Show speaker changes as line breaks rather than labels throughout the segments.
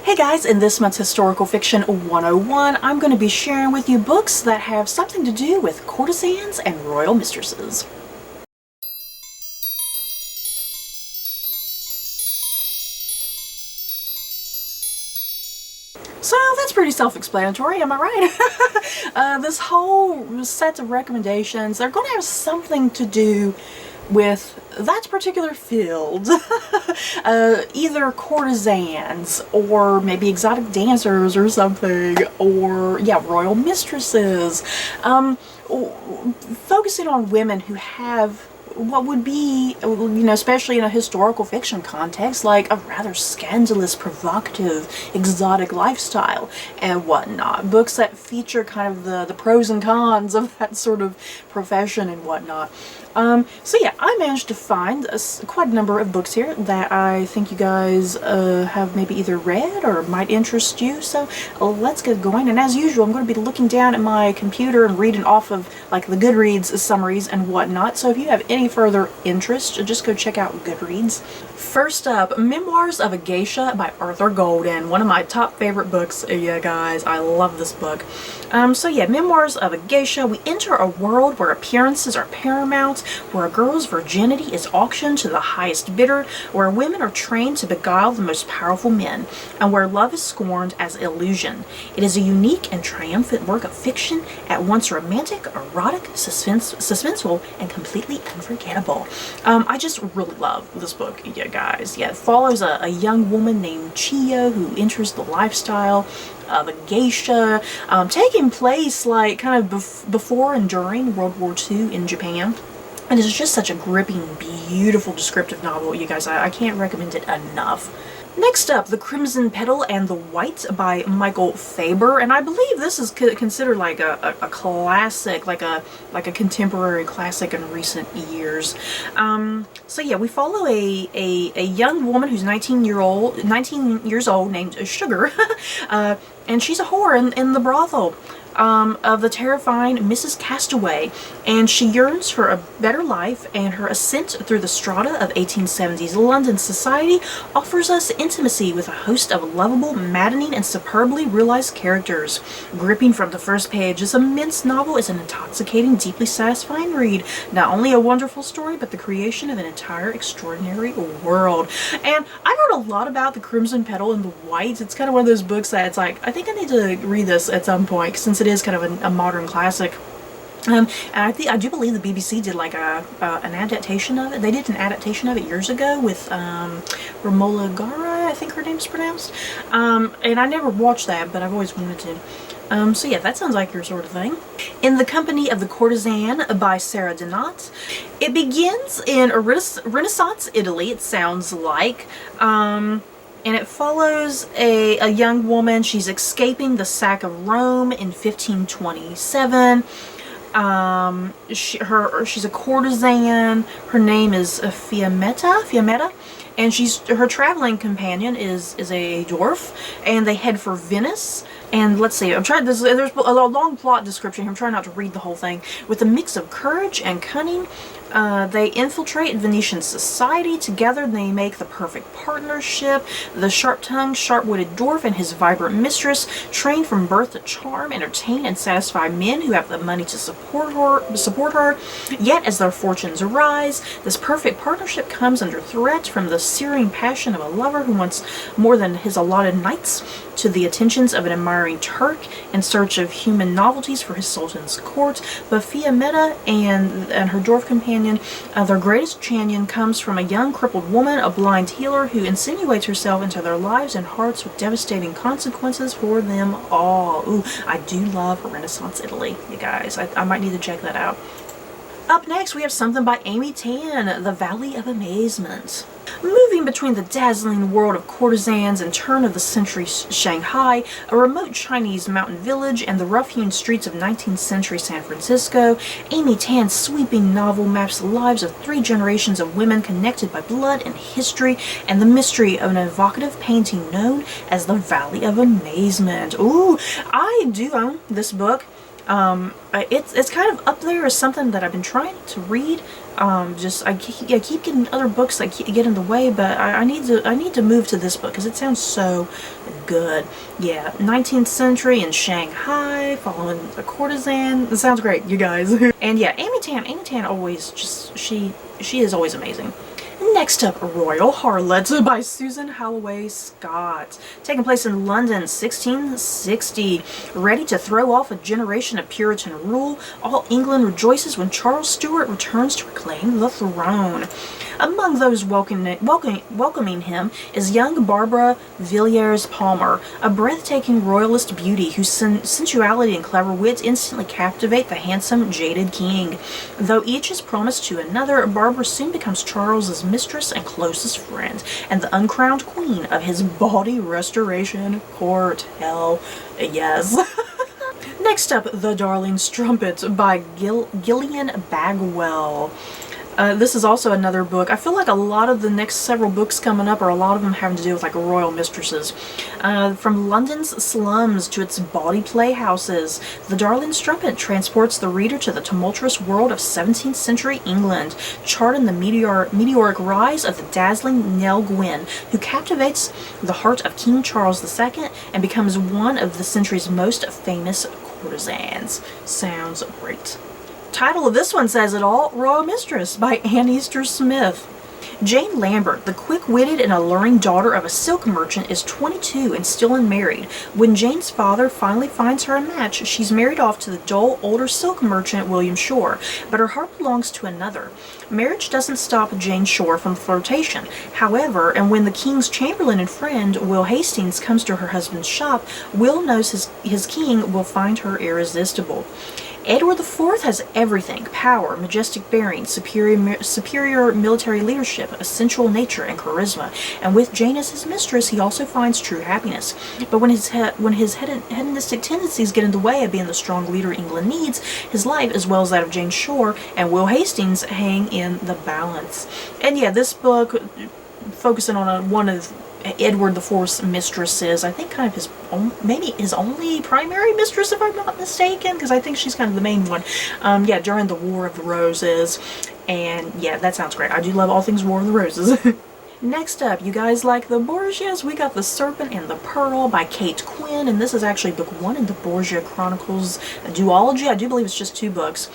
Hey guys, in this month's Historical Fiction 101, I'm going to be sharing with you books that have something to do with courtesans and royal mistresses. So that's pretty self-explanatory, am I right? This whole set of recommendations, they're going to have something to do with that particular field. Either courtesans, or maybe exotic dancers or something, or yeah, royal mistresses. Focusing on women who have what would be, especially in a historical fiction context, like a rather scandalous, provocative, exotic lifestyle and whatnot. Books that feature kind of the pros and cons of that sort of profession and whatnot. So yeah, I managed to find quite a number of books here that I think you guys have maybe either read or might interest you. So let's get going. And as usual, I'm going to be looking down at my computer and reading off of like the Goodreads summaries and whatnot. So if you have any further interest, just go check out Goodreads. First up, Memoirs of a Geisha by Arthur Golden. One of my top favorite books, yeah guys, I love this book. So yeah, Memoirs of a Geisha. We enter a world where appearances are paramount, where a girl's virginity is auctioned to the highest bidder, where women are trained to beguile the most powerful men, and where love is scorned as illusion. It is a unique and triumphant work of fiction, at once romantic, erotic, suspenseful, and completely unforgettable. I just really love this book, yeah guys. Yeah, it follows a young woman named Chia who enters the lifestyle of a geisha, taking place like kind of before and during World War II in Japan. And it's just such a gripping, beautiful, descriptive novel, you guys. I can't recommend it enough. Next up, The Crimson Petal and the White by Michael Faber, and I believe this is considered like a classic, like a contemporary classic in recent years. So yeah, we follow a young woman who's 19 years old named Sugar, and she's a whore in the brothel of the terrifying Mrs. Castaway, and she yearns for a better life, and her ascent through the strata of 1870s London society offers us intimacy with a host of lovable, maddening, and superbly realized characters. Gripping from the first page, this immense novel is an intoxicating, deeply satisfying read. Not only a wonderful story, but the creation of an entire extraordinary world. And I heard a lot about The Crimson Petal and the White. It's kind of one of those books that it's like, I think I need to read this at some point, since it is kind of a modern classic. And I do believe the BBC did like an adaptation of it. They did an adaptation of it years ago with Romola Gara, I think her name's pronounced. And I never watched that, but I've always wanted to. So yeah, that sounds like your sort of thing. In the Company of the Courtesan by Sarah Donat. It begins in Renaissance Italy, it sounds like. And it follows a young woman. She's escaping the sack of Rome in 1527. She's a courtesan. Her name is Fiammetta, and her traveling companion is a dwarf, and they head for Venice. And let's see, there's a long plot description here. I'm trying not to read the whole thing. With a mix of courage and cunning, they infiltrate Venetian society. Together they make the perfect partnership. The sharp-tongued, sharp-witted dwarf and his vibrant mistress, trained from birth to charm, entertain, and satisfy men who have the money to support her. Yet, as their fortunes rise, this perfect partnership comes under threat from the searing passion of a lover who wants more than his allotted nights, to the attentions of an admiring Turk in search of human novelties for his sultan's court. But Fiammetta and her dwarf companion, their greatest champion, comes from a young crippled woman, a blind healer, who insinuates herself into their lives and hearts with devastating consequences for them all. Ooh, I do love Renaissance Italy, you guys. I might need to check that out. Up next, we have something by Amy Tan, The Valley of Amazement. Moving between the dazzling world of courtesans and turn-of-the-century Shanghai, a remote Chinese mountain village, and the rough-hewn streets of 19th century San Francisco, Amy Tan's sweeping novel maps the lives of 3 generations of women connected by blood and history, and the mystery of an evocative painting known as The Valley of Amazement. Ooh, I do own this book. It's kind of up there as something that I've been trying to read. I keep getting other books that get in the way, but I need to move to this book because it sounds so good. Yeah, 19th century in Shanghai, following the courtesan. It sounds great, you guys. And yeah, Amy Tan always just she is always amazing. Next up, Royal Harlots by Susan Holloway Scott. Taking place in London, 1660. Ready to throw off a generation of Puritan rule, all England rejoices when Charles Stuart returns to reclaim the throne. Among those welcoming him is young Barbara Villiers Palmer, a breathtaking royalist beauty whose sensuality and clever wit instantly captivate the handsome, jaded king. Though each is promised to another, Barbara soon becomes Charles's mistress and closest friend, and the uncrowned queen of his bawdy restoration court. Hell yes. Next up, The Darling's Trumpet by Gillian Bagwell. This is also another book. I feel like a lot of the next several books coming up are a lot of them having to do with like Royal Mistresses. From London's slums to its bawdy playhouses, The Darling's Trumpet transports the reader to the tumultuous world of 17th century England, charting the meteoric rise of the dazzling Nell Gwyn, who captivates the heart of King Charles II and becomes one of the century's most famous courtesans. Sounds great. Title of this one says it all, Royal Mistress by Anne Easter Smith. Jane Lambert, the quick-witted and alluring daughter of a silk merchant, is 22 and still unmarried. When Jane's father finally finds her a match, she's married off to the dull, older silk merchant William Shore, but her heart belongs to another. Marriage doesn't stop Jane Shore from flirtation. However, and when the king's chamberlain and friend, Will Hastings, comes to her husband's shop, Will knows his king will find her irresistible. Edward IV has everything: power, majestic bearing, superior military leadership, a sensual nature, and charisma. And with Jane as his mistress, he also finds true happiness. But when his hedonistic tendencies get in the way of being the strong leader England needs, his life, as well as that of Jane Shore and Will Hastings, hang in the balance. And yeah, this book, focusing on one of Edward IV's mistresses, I think kind of maybe his only primary mistress, if I'm not mistaken, because I think she's kind of the main one. Yeah, during the War of the Roses. And yeah, that sounds great. I do love all things War of the Roses. Next up, you guys like the Borgias? We got The Serpent and the Pearl by Kate Quinn, and this is actually book 1 in the Borgia Chronicles duology. I do believe it's just 2 books.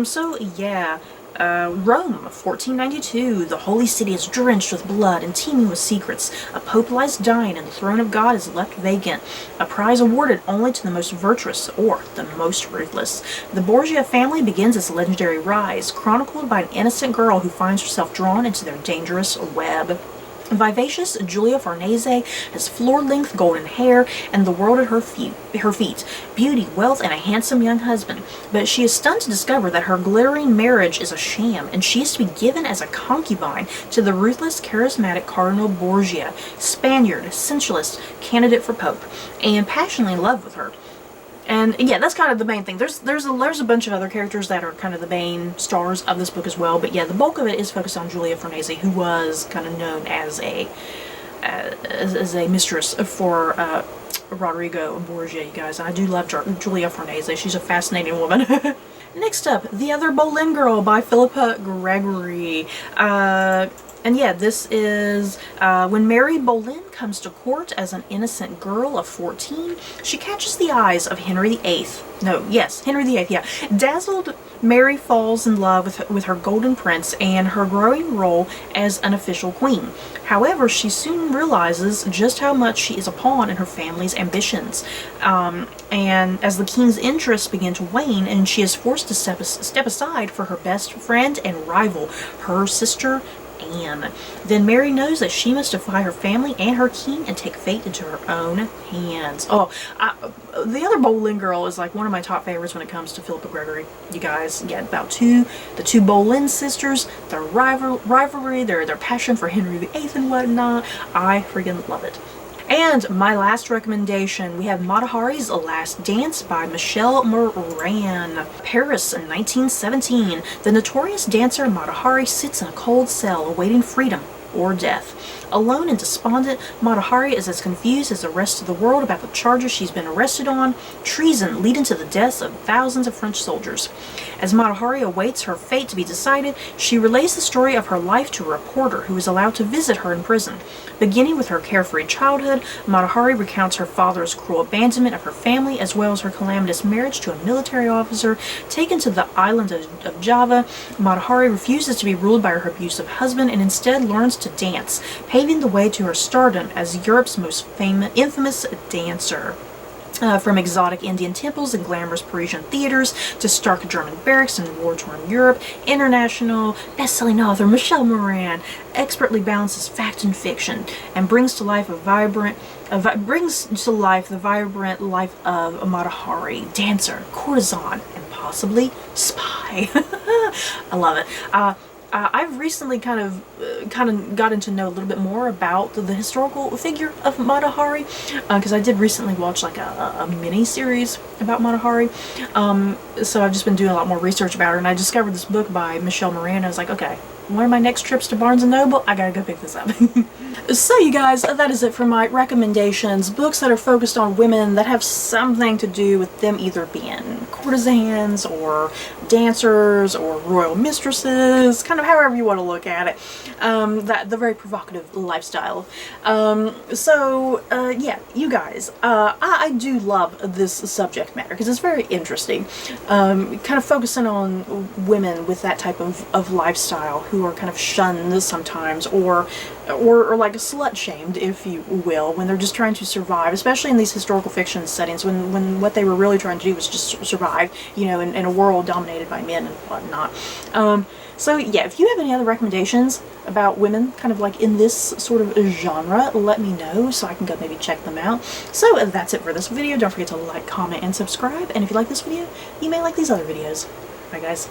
So yeah. Rome, 1492. The holy city is drenched with blood and teeming with secrets. A pope lies dying and the throne of God is left vacant. A prize awarded only to the most virtuous or the most ruthless. The Borgia family begins its legendary rise, chronicled by an innocent girl who finds herself drawn into their dangerous web. Vivacious Giulia Farnese has floor-length golden hair and the world at her feet, beauty, wealth, and a handsome young husband. But she is stunned to discover that her glittering marriage is a sham, and she is to be given as a concubine to the ruthless, charismatic Cardinal Borgia, Spaniard, sensualist, candidate for pope, and passionately in love with her. And yeah, that's kind of the main thing. There's a bunch of other characters that are kind of the main stars of this book as well. But yeah, the bulk of it is focused on Giulia Farnese, who was kind of known as a mistress for Rodrigo Borgia, you guys. And I do love Giulia Farnese. She's a fascinating woman. Next up, The Other Boleyn Girl by Philippa Gregory. And yeah, this is when Mary Boleyn comes to court as an innocent girl of 14, she catches the eyes of Henry VIII. Henry VIII, yeah. Dazzled, Mary falls in love with her golden prince and her growing role as an official queen. However, she soon realizes just how much she is a pawn in her family's ambitions. And as the king's interests begin to wane, and she is forced to step aside for her best friend and rival, her sister Anne. Then Mary knows that she must defy her family and her king and take fate into her own hands. The Other Boleyn Girl is like one of my top favorites when it comes to Philippa Gregory. You guys, yeah, about the two Boleyn sisters, their rivalry, their passion for Henry VIII and whatnot. I freaking love it. And my last recommendation, we have Mata Hari's Last Dance by Michelle Moran. Paris in 1917. The notorious dancer Mata Hari sits in a cold cell awaiting freedom or death. Alone and despondent, Mata Hari is as confused as the rest of the world about the charges she's been arrested on, treason leading to the deaths of thousands of French soldiers. As Mata Hari awaits her fate to be decided, she relays the story of her life to a reporter who is allowed to visit her in prison. Beginning with her carefree childhood, Mata Hari recounts her father's cruel abandonment of her family, as well as her calamitous marriage to a military officer. Taken to the island of Java, Mata Hari refuses to be ruled by her abusive husband and instead learns to dance, paving the way to her stardom as Europe's most infamous dancer. From exotic Indian temples and glamorous Parisian theaters to stark German barracks in war-torn Europe, international best-selling author Michelle Moran expertly balances fact and fiction and brings to life the vibrant life of Mata Hari, dancer, courtesan, and possibly spy. I love it. I've recently kind of gotten to know a little bit more about the historical figure of Mata Hari, because I did recently watch like a mini series about Mata Hari. So I've just been doing a lot more research about her, and I discovered this book by Michelle Moran. I was like, okay, one of my next trips to Barnes & Noble, I gotta go pick this up. So you guys, that is it for my recommendations. Books that are focused on women that have something to do with them either being courtesans or dancers or royal mistresses, kind of however you want to look at it. The very provocative lifestyle. Yeah, you guys, I do love this subject matter because it's very interesting. Kind of focusing on women with that type of lifestyle who are kind of shunned sometimes, or like slut shamed, if you will, when they're just trying to survive, especially in these historical fiction settings, when what they were really trying to do was just survive, you know, in a world dominated by men and whatnot. So yeah, if you have any other recommendations about women kind of like in this sort of genre, let me know so I can go maybe check them out. So that's it for this video. Don't forget to like, comment, and subscribe. And if you like this video, you may like these other videos. Bye guys.